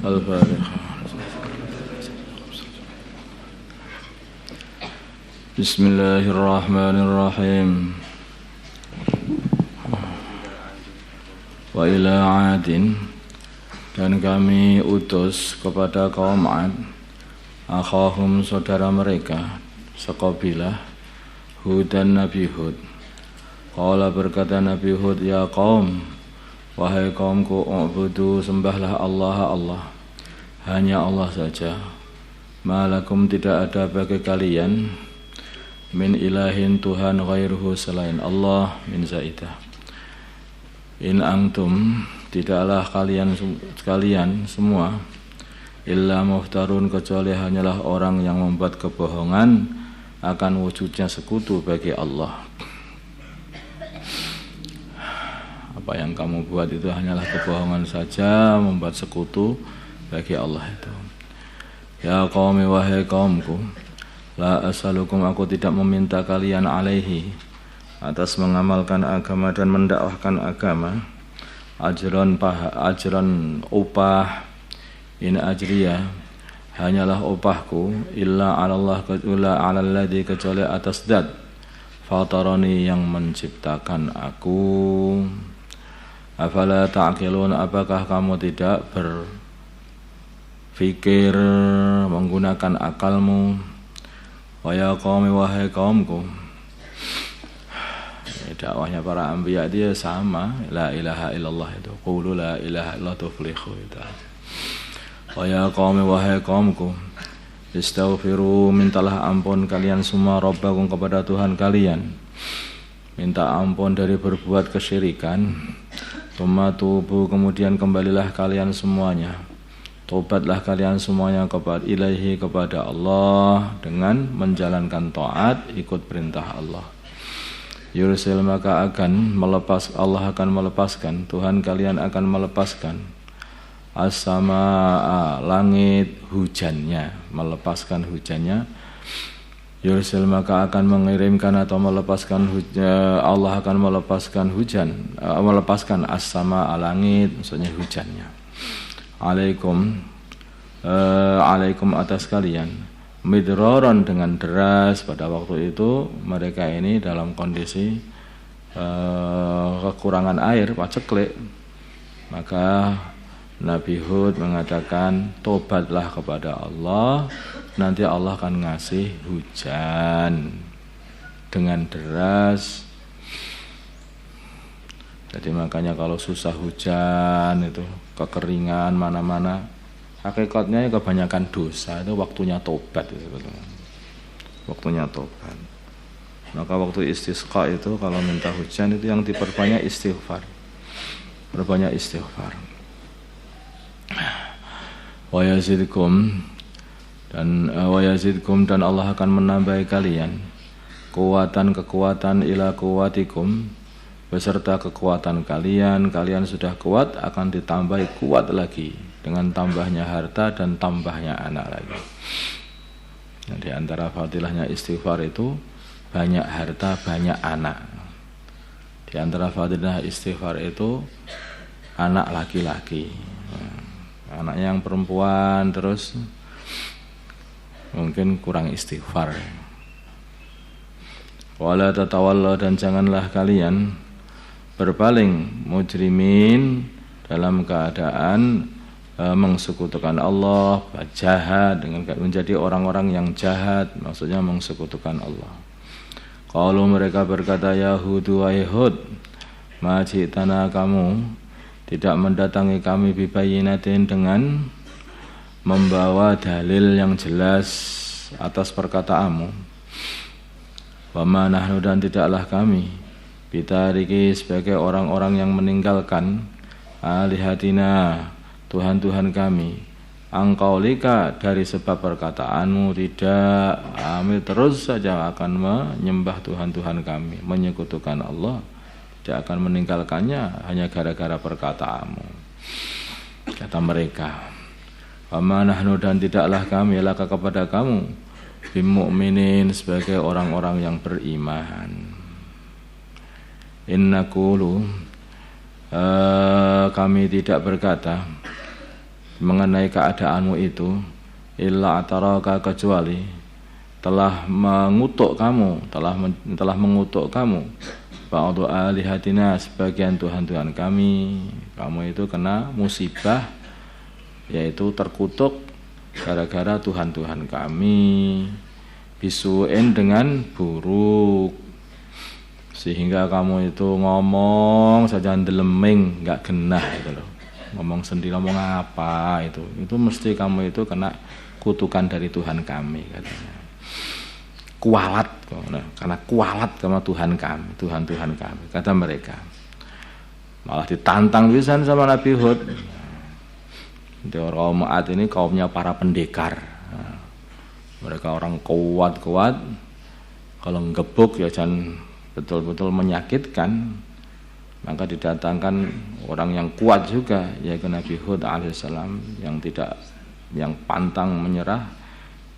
Al-Fatihah. Bismillahirrahmanirrahim. Wa ila 'adin, dan kami utus kepada kaum 'Ad akhahum, saudara mereka sekabilah, Hud dan Nabi Hud. Qala, berkata Nabi Hud, ya kaum, wahai kaumku, u'budu, sembahlah Allah, hanya Allah saja. Malakum, tidak ada bagi kalian, min ilahin, Tuhan, ghairuhu, selain Allah, min zaidah. In antum, tidaklah kalian semua, illa muhtarun, kecuali hanyalah orang yang membuat kebohongan akan wujudnya sekutu bagi Allah. Apa yang kamu buat itu hanyalah kebohongan saja, membuat sekutu bagi Allah itu. Ya qaumi, wahai kaumku, la as'alukum, aku tidak meminta kalian alaihi, atas mengamalkan agama dan mendakwahkan agama, ajron upah, in ajriya, hanyalah upahku, illa 'alallah, kecuali atas zat fatarani, yang menciptakan aku. Afala ta'qilun, apakah kamu tidak berfikir, menggunakan akalmu? Wa ya qaumi, wahai kaumku, dakwahnya para anbiya dia sama, la ilaha illallah itu, qulu la ilaha illallah tuflihu itu. Wa ya qaumi, wahai kaumku, istaghfiru, mintalah ampun kalian semua, rabbakum, kepada Tuhan kalian, minta ampun dari berbuat kesyirikan. Tsumma tubu, kemudian kembalilah kalian semuanya, tobatlah kalian semuanya kepada ilaihi, kepada Allah, dengan menjalankan taat, ikut perintah Allah. Yursil, maka Allah akan melepaskan, Tuhan kalian akan melepaskan, as-samaa, langit, hujannya, melepaskan hujannya. Yursil, maka akan mengirimkan atau melepaskan hujan, Allah akan melepaskan hujan, melepaskan as-samaa, langit, maksudnya hujannya. Alaikum, atas kalian, midraron, dengan deras. Pada waktu itu mereka ini dalam kondisi kekurangan air, paceklik. Maka Nabi Hud mengatakan, tobatlah kepada Allah, nanti Allah akan ngasih hujan dengan deras. Jadi makanya kalau susah hujan itu, kekeringan mana-mana, hakikatnya kebanyakan dosa, itu waktunya tobat itu, waktunya tobat. Maka waktu istisqa itu kalau minta hujan itu yang diperbanyak istighfar, berbanyak istighfar. Wa yazidkum, dan Allah akan menambahi kalian kekuatan ila kuwatikum, beserta kekuatan kalian. Kalian sudah kuat, akan ditambahi kuat lagi dengan tambahnya harta dan tambahnya anak lagi. Nah, di antara fadilahnya istighfar itu banyak harta, banyak anak. Di antara fadilah istighfar itu anak laki-laki. Anaknya yang perempuan terus mungkin kurang istighfar. Wala tatawalla, dan janganlah kalian berpaling, mujrimin, dalam keadaan mengsekutukan Allah, jahat, dengan menjadi orang-orang yang jahat, maksudnya mengsekutukan Allah. Kalau mereka berkata, ya Hud, wahai Hud, ma ji'tana, kamu tidak mendatangi kami, bibayinatin, dengan membawa dalil yang jelas atas perkataanmu. Wa ma nahnu, dan tidaklah kami, bitariki, sebagai orang-orang yang meninggalkan, alihatina, Tuhan-Tuhan kami, angkaulika, dari sebab perkataanmu, tidak, kami terus saja akan menyembah Tuhan-Tuhan kami, menyekutukan Allah, tidak akan meninggalkannya hanya gara-gara perkataanmu, kata mereka. Wa ma nahnu, dan tidaklah kami, laka, kepada kamu, bimu'minin, sebagai orang-orang yang beriman. Innaqulu, kami tidak berkata, mengenai keadaanmu itu, illa ataraka, kecuali telah mengutuk kamu ba'du alihatina, sebagian Tuhan-Tuhan kami. Kamu itu kena musibah, yaitu terkutuk gara-gara Tuhan-Tuhan kami, bisuin, dengan buruk, sehingga kamu itu ngomong saja deleming, nggak genah gitu loh. Ngomong sendiri, ngomong apa itu mesti kamu itu kena kutukan dari Tuhan kami, katanya. Kualat, karena kualat sama Tuhan kami, kata mereka. Malah ditantang pisan sama Nabi Hud. Kaum Ad ini kaumnya para pendekar. Mereka orang kuat, kalau ngebuk ya jangan betul-betul menyakitkan. Maka didatangkan orang yang kuat juga, yaitu Nabi Hud alaihissalam, yang pantang menyerah,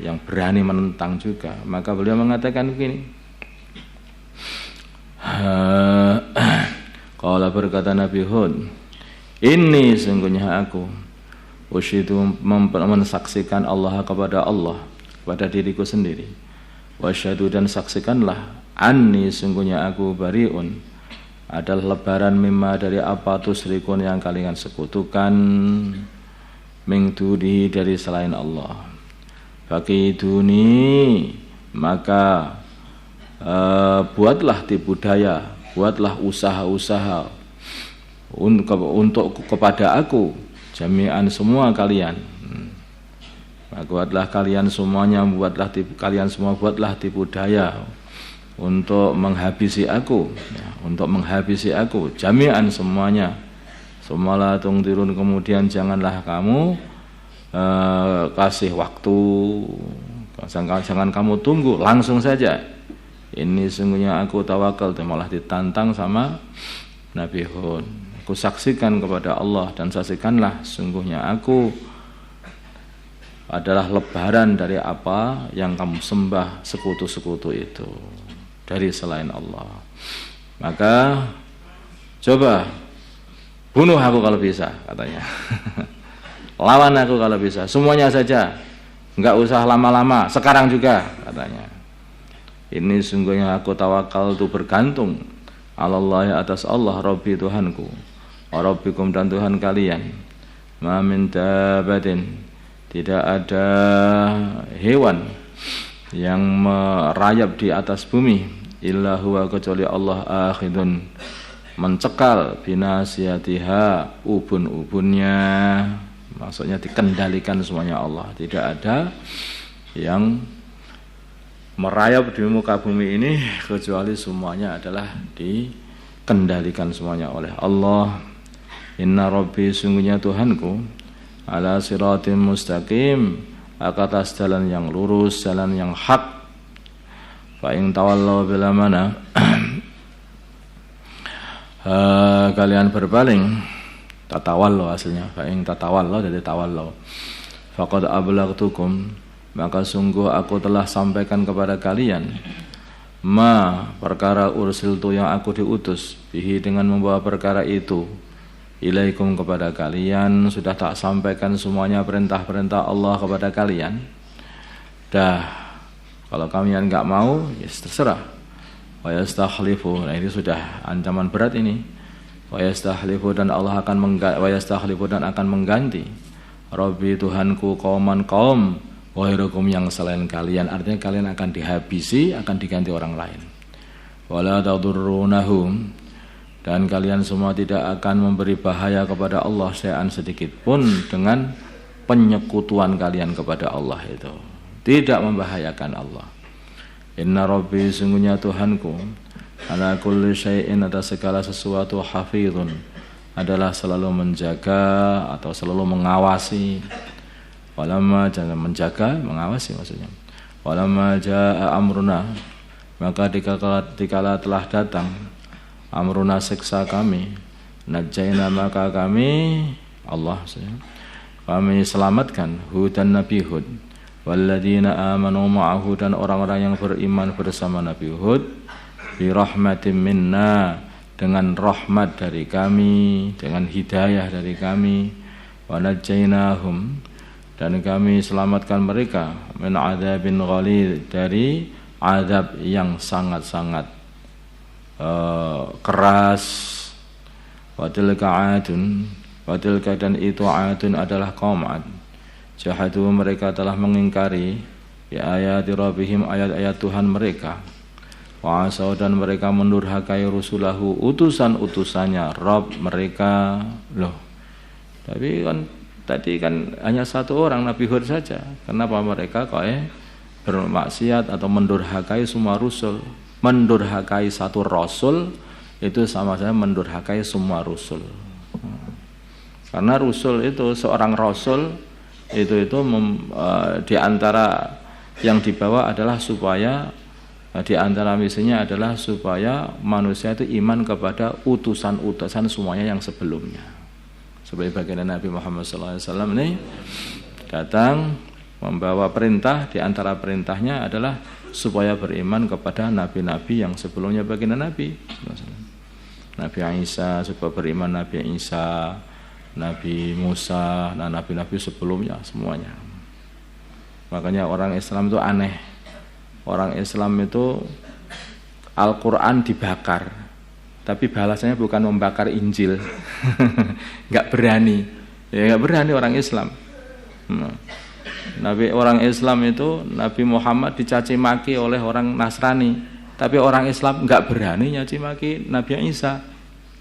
yang berani menentang juga. Maka beliau mengatakan begini, qala, berkata Nabi Hud, ini sungguhnya aku usyidu, mensaksikan Allah, kepada diriku sendiri, wasyhadu, dan saksikanlah, anni, sungguhnya aku bariun, adalah lebaran, mimma, dari apa, tusyrikun, yang kalian sekutukan, min dunihi, dari selain Allah. Fakiduni, maka buatlah tipu daya, buatlah usaha-usaha untuk kepada aku, jami'an, semua kalian. Buatlah kalian semuanya, buatlah tipu daya untuk menghabisi aku, jami'an, semuanya. Sumala tungtirun, kemudian janganlah kamu kasih waktu, jangan kamu tunggu, langsung saja. Ini sungguhnya aku tawakal, malah ditantang sama Nabi Hud. Aku saksikan kepada Allah, dan saksikanlah sungguhnya aku adalah lebaran dari apa yang kamu sembah sekutu-sekutu itu dari selain Allah. Maka coba bunuh aku kalau bisa, katanya. Lawan aku kalau bisa, semuanya saja, enggak usah lama-lama, sekarang juga, katanya. Ini sungguhnya aku tawakal, itu bergantung, Allah, atas Allah, Rabbi, Tuhanku, wa Rabbikum, dan Tuhan kalian. Ma min dabatin, tidak ada hewan yang merayap di atas bumi, illa huwa, kecuali Allah, akhidun, mencekal, binasiyatiha, ubun-ubunnya. Maksudnya dikendalikan semuanya Allah. Tidak ada yang merayap di muka bumi ini kecuali semuanya adalah dikendalikan semuanya oleh Allah. Inna Rabbi, sungguhnya Tuhanku, ala siratim mustaqim, atas jalan yang lurus, jalan yang hak. Fa in tawallaw, bila mana kalian berpaling, tatawallo aslinya, fa'ing tatawallo, dari tawallo, faqad ablaghtukum, maka sungguh aku telah sampaikan kepada kalian, ma, perkara ursiltu, yang aku diutus, bihi, dengan membawa perkara itu, ilaikum, kepada kalian. Sudah tak sampaikan semuanya perintah-perintah Allah kepada kalian. Dah, kalau kalian enggak mau, ya terserah. Wa yastakhlifu, nah ini sudah ancaman berat ini. Wa yastakhlifu, dan Allah akan mengganti, Rabbi, Tuhanku, qauman, kaum, wahirakum, yang selain kalian. Artinya kalian akan dihabisi, akan diganti orang lain. Wala tadurrunahum, dan kalian semua tidak akan memberi bahaya kepada Allah syai'an, sedikit pun, dengan penyekutuan kalian kepada Allah itu. Tidak membahayakan Allah. Inna Rabbi, sungguhnya Tuhanku, ala kulli syai'in, atas segala sesuatu, hafizun, adalah selalu menjaga atau selalu mengawasi. Walamma, jangan menjaga, mengawasi maksudnya. Walamma jaa amruna, maka dikala telah datang amruna, siksa kami, najaina, maka kami, Allah, kami selamatkan Hud, dan Nabi Hud, walladzina amanu ma'ahu, dan orang-orang yang beriman bersama Nabi Hud, bi rahmatin minna, dengan rahmat dari kami, dengan hidayah dari kami, wa najjaynahum, dan kami selamatkan mereka min adzabin ghalidh, dari azab yang sangat-sangat keras. Wa tilka adun, wa tilka, dan itu adun adalah kaum Ad, jahadu, mereka telah mengingkari ya ayati rabbihim, ayat-ayat Tuhan mereka. Wa asau, dan mereka mendurhakai rusulahu, utusan-utusannya Rabb mereka. Loh, tapi kan tadi kan hanya satu orang, Nabi Hud saja. Kenapa mereka kok bermaksiat atau mendurhakai semua rasul? Mendurhakai satu rasul itu sama saja mendurhakai semua rasul. Karena rasul itu, seorang rasul itu di antara yang dibawa adalah supaya, di antara misinya adalah supaya manusia itu iman kepada utusan-utusan semuanya yang sebelumnya. Sebagai baginda Nabi Muhammad SAW ini datang membawa perintah, di antara perintahnya adalah supaya beriman kepada nabi-nabi yang sebelumnya baginda Nabi. Nabi Isa, supaya beriman Nabi Isa, Nabi Musa, dan nabi-nabi sebelumnya semuanya. Makanya orang Islam itu aneh. Orang Islam itu Al-Quran dibakar, tapi balasannya bukan membakar Injil. Nggak berani, ya nggak berani orang Islam. Nabi orang Islam itu, Nabi Muhammad dicaci maki oleh orang Nasrani, tapi orang Islam nggak berani nyaci maki Nabi Isa,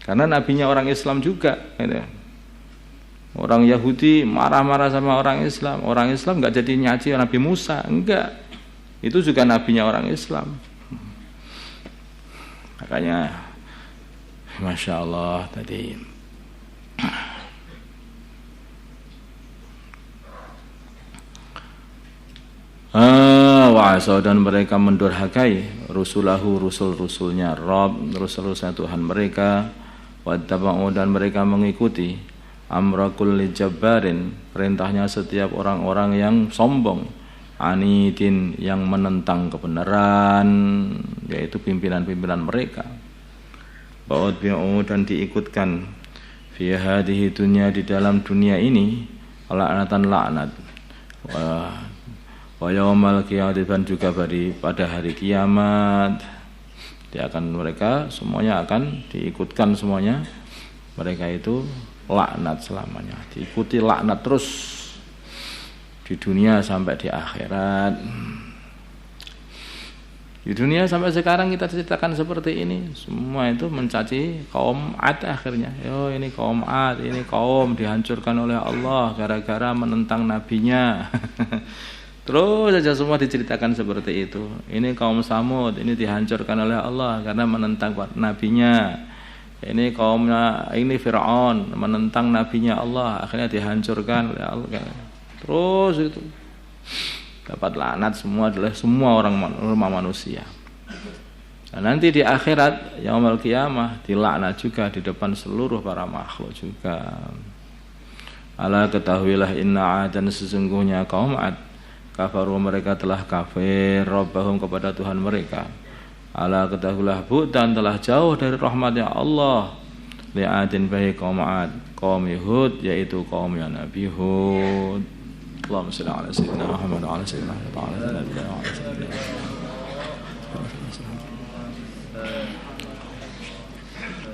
karena nabinya orang Islam juga. Gitu. Orang Yahudi marah-marah sama orang Islam nggak jadi nyaci Nabi Musa, enggak. Itu juga nabinya orang Islam. Makanya Masya Allah tadi wa'asau, dan mereka mendurhakai rusulahu, rusul-rusulnya Rabb, rusul-rusulnya Tuhan mereka. Wattaba'u, dan mereka mengikuti amra kulli jabbarin, perintahnya setiap orang-orang yang sombong, anidin, yang menentang kebenaran, yaitu pimpinan-pimpinan mereka. Ba'udbi'u, dan diikutkan fi hadhihi dunya, di dalam dunia ini, la'natan, laknat, wa yaumal qiyamah, dan juga pada hari kiamat dia akan, mereka semuanya akan diikutkan, semuanya mereka itu laknat selamanya, diikuti laknat terus di dunia sampai di akhirat. Di dunia sampai sekarang kita ceritakan seperti ini, semua itu mencaci kaum Ad akhirnya. Yo, ini kaum Ad, ini kaum dihancurkan oleh Allah gara-gara menentang nabinya. Terus saja semua diceritakan seperti itu. Ini kaum Samud, ini dihancurkan oleh Allah karena menentang nabinya. Ini kaumnya, ini Fir'aun menentang nabinya Allah, akhirnya dihancurkan oleh Allah. Terus itu dapat laknat semua, adalah semua orang manusia. Dan nanti di akhirat yaumul qiyamah dilaknat juga di depan seluruh para makhluk juga. Ala ketahuilah inna adan, sesungguhnya kaum Ad, kafaru, mereka telah kafir rabbahum, kepada Tuhan mereka. Ala ketahuilah bu'dan, telah jauh dari rahmatnya Allah, li'adin, bagi kaum Ad, kaum Hud, yaitu kaumnya Nabi Hud. Allahumma shalli ala sayyidina Muhammad wa ala sayyidina Muhammad.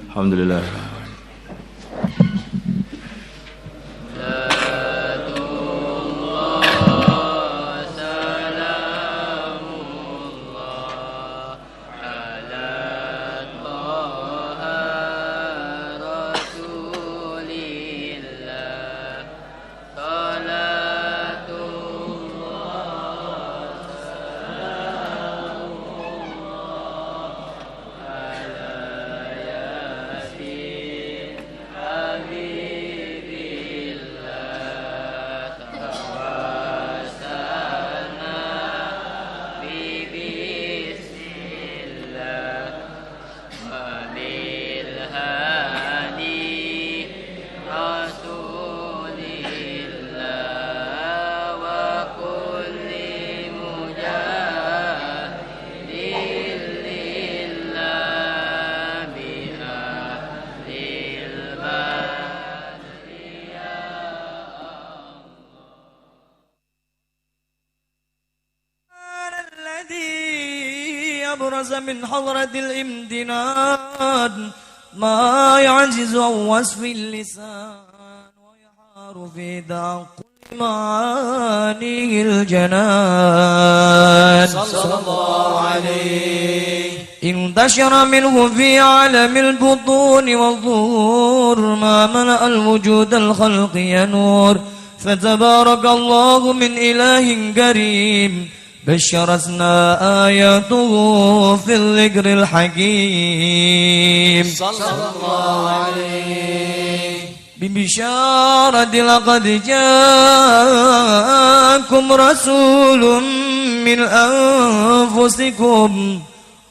Alhamdulillah. أبرز من حضرة الامتنان ما يعجز عن وصف اللسان ويحار في تعقل معانيه الجنان صلى الله عليه انتشر منه في عالم البطون والظهور ما ملأ الوجود الخلق ينور فتبارك الله من إله كريم بشرتنا آياته في الذكر الحكيم صلى الله عليه ببشارة لقد جاءكم رسول من أنفسكم